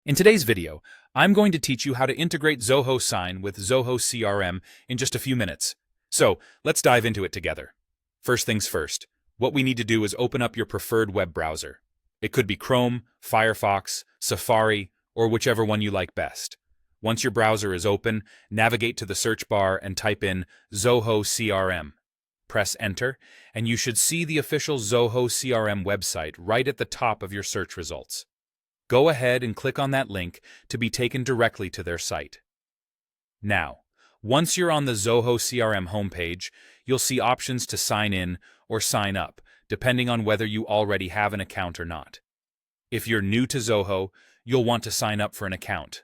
In today's video, I'm going to teach you how to integrate Zoho Sign with Zoho CRM in just a few minutes. So, let's dive into it together. First things first, what we need to do is open up your preferred web browser. It could be Chrome, Firefox, Safari, or whichever one you like best. Once your browser is open, navigate to the search bar and type in Zoho CRM. Press Enter, and you should see the official Zoho CRM website right at the top of your search results. Go ahead and click on that link to be taken directly to their site. Now, once you're on the Zoho CRM homepage, you'll see options to sign in or sign up, depending on whether you already have an account or not. If you're new to Zoho, you'll want to sign up for an account.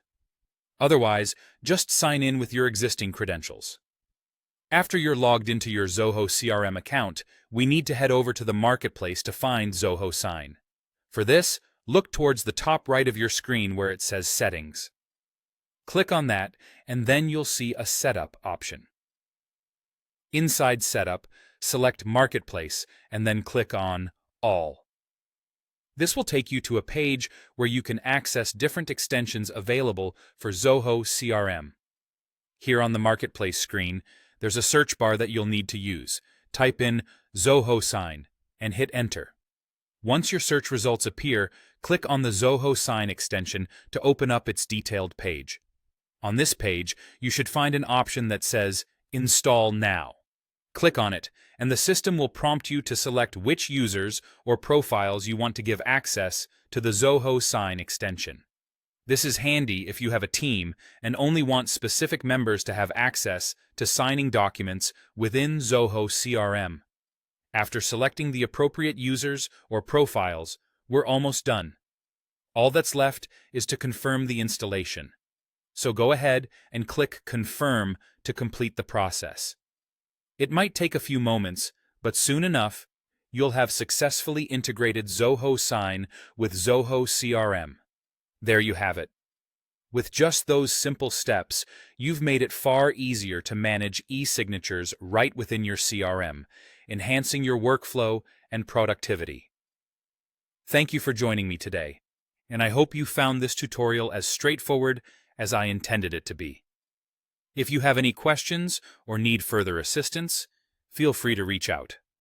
Otherwise, just sign in with your existing credentials. After you're logged into your Zoho CRM account, we need to head over to the marketplace to find Zoho Sign. For this, look towards the top right of your screen where it says Settings. Click on that, and then you'll see a Setup option. Inside Setup, select Marketplace, and then click on All. This will take you to a page where you can access different extensions available for Zoho CRM. Here on the Marketplace screen, there's a search bar that you'll need to use. Type in Zoho Sign and hit Enter. Once your search results appear, click on the Zoho Sign extension to open up its detailed page. On this page, you should find an option that says Install Now. Click on it, and the system will prompt you to select which users or profiles you want to give access to the Zoho Sign extension. This is handy if you have a team and only want specific members to have access to signing documents within Zoho CRM. After selecting the appropriate users or profiles, we're almost done. All that's left is to confirm the installation. So go ahead and click Confirm to complete the process. It might take a few moments, but soon enough, you'll have successfully integrated Zoho Sign with Zoho CRM. There you have it. With just those simple steps, you've made it far easier to manage e-signatures right within your CRM, enhancing your workflow and productivity. Thank you for joining me today, and I hope you found this tutorial as straightforward as I intended it to be. If you have any questions or need further assistance, feel free to reach out.